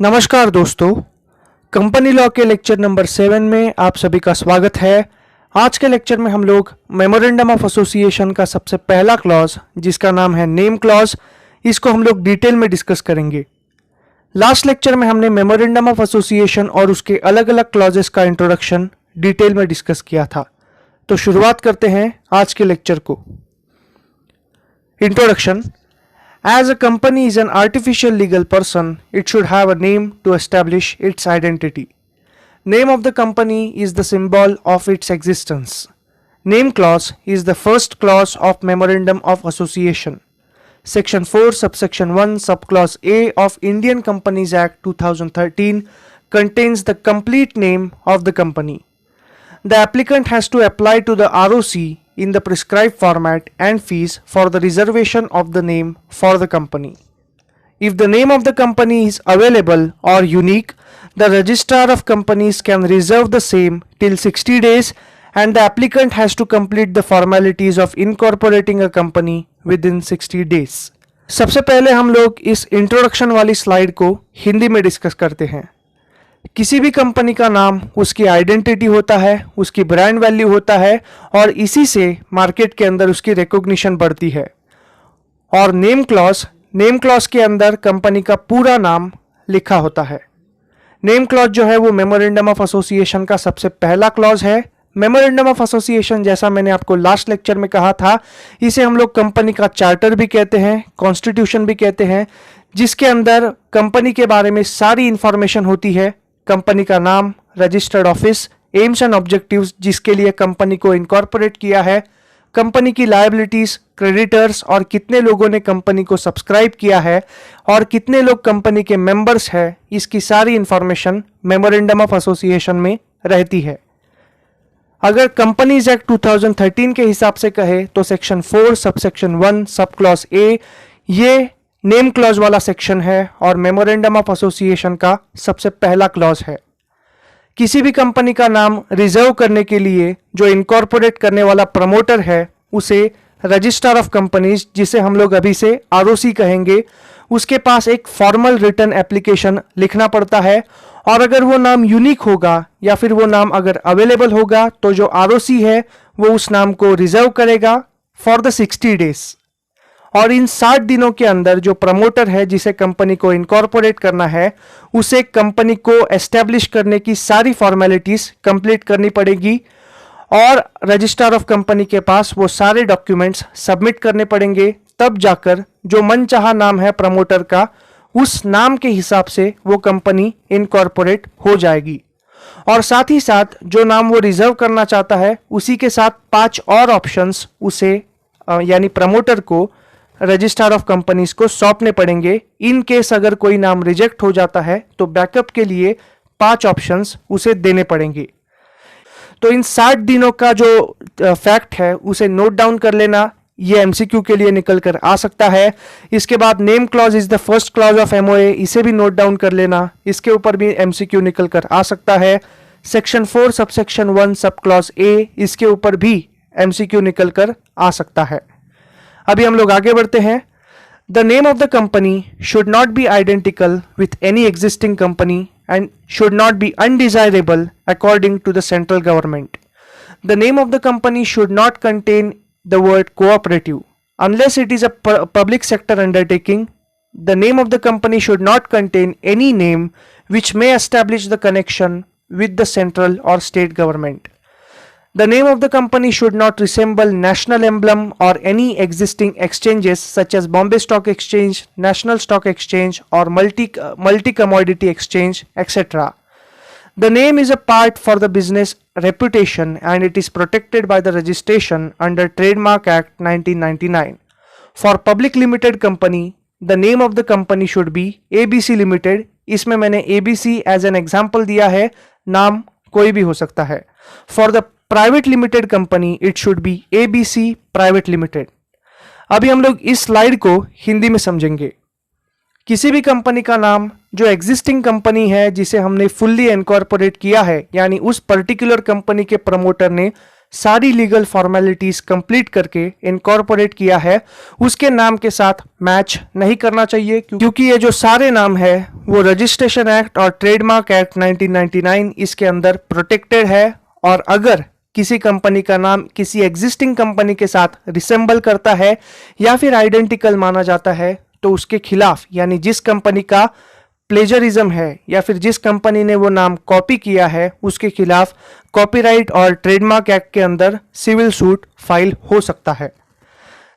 नमस्कार दोस्तों, company law के लेक्चर नंबर 7 में आप सभी का स्वागत है। आज के लेक्चर में हम लोग मेमोरेंडम ऑफ एसोसिएशन का सबसे पहला क्लॉज जिसका नाम है नेम क्लॉज, इसको हम लोग डिटेल में डिस्कस करेंगे। लास्ट लेक्चर में हमने मेमोरेंडम ऑफ एसोसिएशन और उसके अलग अलग क्लॉजेस का इंट्रोडक्शन डिटेल में डिस्कस किया था। तो शुरुआत करते हैं आज के लेक्चर को। Introduction. As a company is an artificial legal person, it should have a name to establish its identity. Name of the company is the symbol of its existence. Name clause is the first clause of Memorandum of Association. Section 4, subsection 1, subclause A of Indian Companies Act 2013 contains the complete name of the company. The applicant has to apply to the ROC in the prescribed format and fees for the reservation of the name for the company. If the name of the company is available or unique, the registrar of companies can reserve the same till 60 days and the applicant has to complete the formalities of incorporating a company within 60 days. सबसे पहले हम लोग इस introduction वाली slide को हिंदी में discuss करते हैं। किसी भी कंपनी का नाम उसकी आइडेंटिटी होता है, उसकी ब्रांड वैल्यू होता है और इसी से मार्केट के अंदर उसकी रिकॉग्निशन बढ़ती है। और नेम क्लॉज के अंदर कंपनी का पूरा नाम लिखा होता है। नेम क्लॉज जो है वो मेमोरेंडम ऑफ एसोसिएशन का सबसे पहला क्लॉज है। मेमोरेंडम ऑफ एसोसिएशन, जैसा मैंने आपको लास्ट लेक्चर में कहा था, इसे हम लोग कंपनी का चार्टर भी कहते हैं, कॉन्स्टिट्यूशन भी कहते हैं, जिसके अंदर कंपनी के बारे में सारी इंफॉर्मेशन होती है। कंपनी का नाम, registered office, AIIMS and objectives जिसके लिए कंपनी को इनकॉर्पोरेट किया है, कंपनी की लायबिलिटीज, क्रेडिटर्स और कितने लोगों ने कंपनी को सब्सक्राइब किया है और कितने लोग कंपनी के मेंबर्स हैं, इसकी सारी इंफॉर्मेशन मेमोरेंडम ऑफ एसोसिएशन में रहती है। अगर कंपनीज एक्ट 2013 के हिसाब से कहे तो section 4 subsection 1 sub clause A ये नेम क्लॉज वाला सेक्शन है और मेमोरेंडम ऑफ एसोसिएशन का सबसे पहला क्लॉज है। किसी भी कंपनी का नाम रिजर्व करने के लिए जो इनकॉर्पोरेट करने वाला प्रमोटर है उसे रजिस्ट्रार ऑफ कंपनीज, जिसे हम लोग अभी से आरओसी कहेंगे, उसके पास एक फॉर्मल रिटर्न एप्लीकेशन लिखना पड़ता है। और अगर वो नाम यूनिक होगा या फिर वो नाम अगर अवेलेबल होगा तो जो आरओसी है वो उस नाम को रिजर्व करेगा फॉर द 60 डेज। और इन 60 दिनों के अंदर जो प्रमोटर है जिसे कंपनी को इनकॉर्पोरेट करना है उसे कंपनी को एस्टेब्लिश करने की सारी फॉर्मेलिटीज कंप्लीट करनी पड़ेगी और रजिस्ट्रार ऑफ कंपनी के पास वो सारे डॉक्यूमेंट्स सबमिट करने पड़ेंगे। तब जाकर जो मनचाहा नाम है प्रमोटर का, उस नाम के हिसाब से वो कंपनी इनकॉर्पोरेट हो जाएगी। और साथ ही साथ जो नाम वो रिजर्व करना चाहता है उसी के साथ 5 और ऑप्शंस उसे यानी प्रमोटर को रजिस्ट्रार ऑफ कंपनीज को सौंपने पड़ेंगे। इन केस अगर कोई नाम रिजेक्ट हो जाता है तो बैकअप के लिए 5 ऑप्शंस उसे देने पड़ेंगे। तो इन 60 दिनों का जो फैक्ट है उसे नोट डाउन कर लेना, ये एमसीक्यू के लिए निकल कर आ सकता है। इसके बाद name clause is the first clause of MOA, इसे भी नोट डाउन कर लेना, इसके ऊपर भी एमसीक्यू निकल कर आ सकता है। Section 4 subsection 1 sub clause A, इसके ऊपर भी एमसीक्यू निकल कर आ सकता है। अभी हम लोग आगे बढ़ते हैं। The name of the company should not be identical with any existing company and should not be undesirable according to the central government. The name of the company should not contain the word cooperative unless it is a public sector undertaking. The name of the company should not contain any name which may establish the connection with the central or state government. The name of the company should not resemble national emblem or any existing exchanges such as Bombay Stock Exchange, National Stock Exchange or multi-commodity exchange, etc. The name is a part for the business reputation and it is protected by the registration under Trademark Act 1999. For public limited company, the name of the company should be ABC Limited. इसमें मैंने ABC as an example दिया है, नाम कोई भी हो सकता है। For the private limited company it should be ABC private limited. अभी हम लोग इस स्लाइड को हिंदी में समझेंगे। किसी भी कंपनी का नाम जो एग्जिस्टिंग कंपनी है जिसे हमने फुल्ली इनकॉर्पोरेट किया है, यानी उस पर्टिकुलर कंपनी के प्रमोटर ने सारी लीगल फॉर्मेलिटीज कंप्लीट करके इनकॉर्पोरेट किया है उसके नाम के साथ मैच नहीं करना चाहिए, क्योंकि ये जो सारे नाम है वो रजिस्ट्रेशन एक्ट और ट्रेडमार्क एक्ट 1999 इसके अंदर प्रोटेक्टेड है। और अगर किसी कंपनी का नाम किसी एग्जिस्टिंग कंपनी के साथ रिसेंबल करता है या फिर आइडेंटिकल माना जाता है तो उसके खिलाफ, यानी जिस कंपनी का प्लेजरिज्म है या फिर जिस कंपनी ने वो नाम कॉपी किया है उसके खिलाफ कॉपीराइट और ट्रेडमार्क एक्ट के अंदर सिविल सूट फाइल हो सकता है।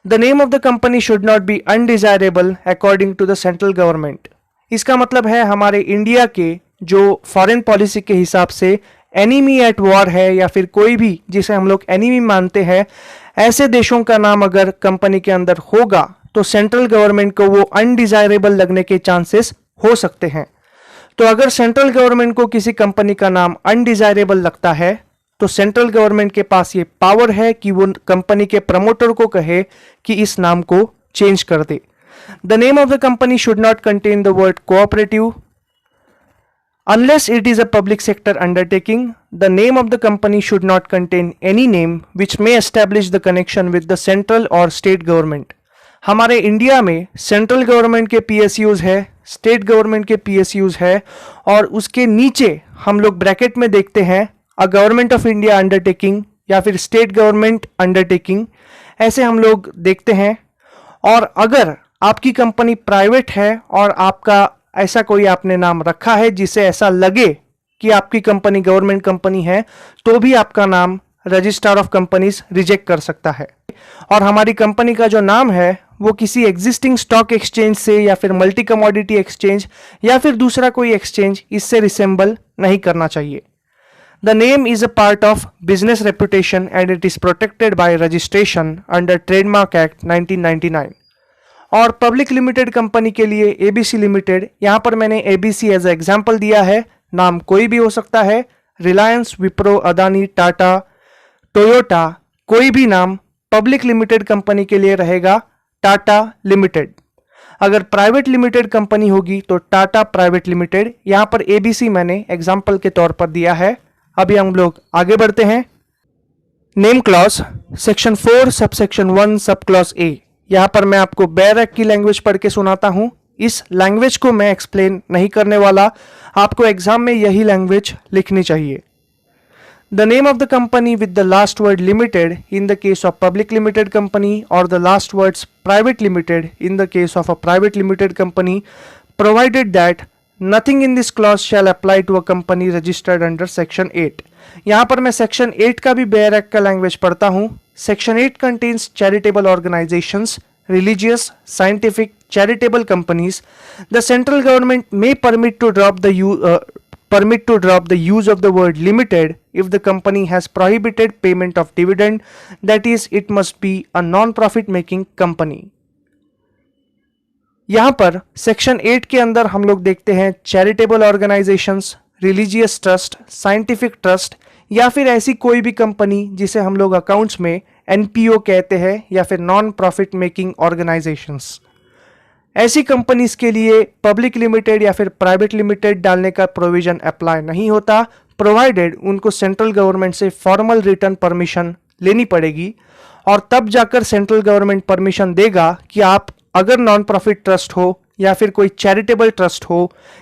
The name of the company should not be undesirable according to the central government. इसका मतलब है हमारे इंडिया के जो फॉरेन पॉलिसी के हिसाब से एनिमी एट वॉर है या फिर कोई भी जिसे हम लोग एनिमी मानते हैं, ऐसे देशों का नाम अगर कंपनी के अंदर होगा तो सेंट्रल गवर्नमेंट को वो अनडिजायरेबल लगने के चांसेस हो सकते हैं। तो अगर सेंट्रल गवर्नमेंट को किसी कंपनी का नाम अनडिजायरेबल लगता है तो सेंट्रल गवर्नमेंट के पास ये पावर है कि वो कंपनी के प्रमोटर को कहे कि इस नाम को चेंज कर दे। The name of the company should not contain the word cooperative unless it is a public sector undertaking. The name of the company should not contain any name which may establish the connection with the central or state government. हमारे India में central government के PSUs है, state government के PSUs है और उसके नीचे हम लोग ब्रैकेट में देखते हैं a government of India undertaking या फिर स्टेट गवर्नमेंट अंडरटेकिंग, ऐसे हम लोग देखते हैं। और अगर आपकी कंपनी प्राइवेट है और आपका ऐसा कोई आपने नाम रखा है जिससे ऐसा लगे कि आपकी कंपनी गवर्नमेंट कंपनी है तो भी आपका नाम रजिस्ट्रार ऑफ कंपनीज रिजेक्ट कर सकता है। और हमारी कंपनी का जो नाम है वो किसी एग्जिस्टिंग स्टॉक एक्सचेंज से या फिर मल्टी कमोडिटी एक्सचेंज या फिर दूसरा कोई एक्सचेंज इससे रिसेंबल नहीं करना चाहिए। The name is a part of business reputation and it is protected by registration under trademark act 1999। और पब्लिक लिमिटेड कंपनी के लिए एबीसी लिमिटेड, यहां पर मैंने एबीसी एज एग्जांपल दिया है, नाम कोई भी हो सकता है, रिलायंस, विप्रो, अदानी, टाटा, टोयोटा, कोई भी नाम पब्लिक लिमिटेड कंपनी के लिए रहेगा टाटा लिमिटेड। अगर प्राइवेट लिमिटेड कंपनी होगी तो टाटा प्राइवेट लिमिटेड। यहां पर एबीसी मैंने एग्जांपल के तौर पर दिया है। अभी हम लोग आगे बढ़ते हैं। Name clause section 4 subsection 1 sub clause A. यहां पर मैं आपको बेयर एक्ट की लैंग्वेज पढ़ के सुनाता हूं। इस लैंग्वेज को मैं एक्सप्लेन नहीं करने वाला, आपको एग्जाम में यही लैंग्वेज लिखनी चाहिए। The name of the company with the last word limited in the case of public limited company और the last words private limited in the case of a private limited company, provided that nothing in this clause shall apply to a company registered under section 8। यहां पर मैं section 8 का भी bare act का language पढ़ता हूं। Section 8 contains charitable organizations, religious, scientific, charitable companies. The central government may permit to drop the use of the word limited if the company has prohibited payment of dividend. That is, it must be a non-profit making company. यहाँ पर section 8 के अंदर हम लोग देखते हैं charitable organisations, religious trust, scientific trust या फिर ऐसी कोई भी कंपनी जिसे हम लोग अकाउंट्स में एनपीओ कहते हैं या फिर नॉन प्रॉफिट मेकिंग ऑर्गेनाइजेशंस। ऐसी कंपनीज के लिए पब्लिक लिमिटेड या फिर प्राइवेट लिमिटेड डालने का प्रोविजन अप्लाई नहीं होता, प्रोवाइडेड उनको सेंट्रल गवर्नमेंट से फॉर्मल रिटर्न परमिशन लेनी पड़ेगी और तब जाकर सेंट्रल गवर्नमेंट परमिशन देगा कि आप अगर नॉन प्रॉफिट ट्रस्ट हो या फिर कोई चैरिटेबल ट्रस्ट हो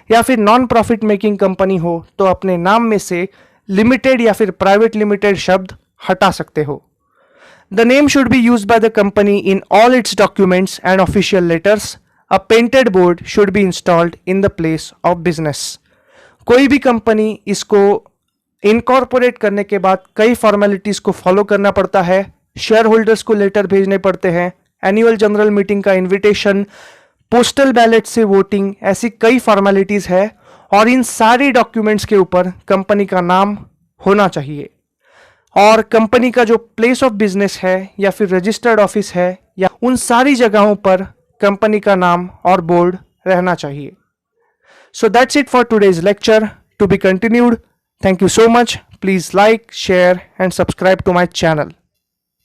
या फिर नॉन प्रॉफिट मेकिंग कंपनी हो तो अपने नाम में से लिमिटेड या फिर प्राइवेट लिमिटेड शब्द हटा सकते हो। The name should be used by the company in all it's documents and official letters. A painted board should be installed in the place of business. कोई भी कंपनी इसको इनकॉर्पोरेट करने के बाद कई फॉर्मेलिटीज को फॉलो करना पड़ता है। शेयर होल्डर्स को लेटर भेजने पड़ते हैं, एनुअल जनरल मीटिंग का इन्विटेशन, पोस्टल बैलेट से वोटिंग, ऐसी कई फॉर्मेलिटीज है और इन सारी डॉक्यूमेंट्स के ऊपर कंपनी का नाम होना चाहिए। और कंपनी का जो प्लेस ऑफ बिजनेस है या फिर रजिस्टर्ड ऑफिस है या उन सारी जगहों पर कंपनी का नाम और बोर्ड रहना चाहिए। So that's it for today's lecture, to be continued. Thank you so much. Please like, share and subscribe to my channel.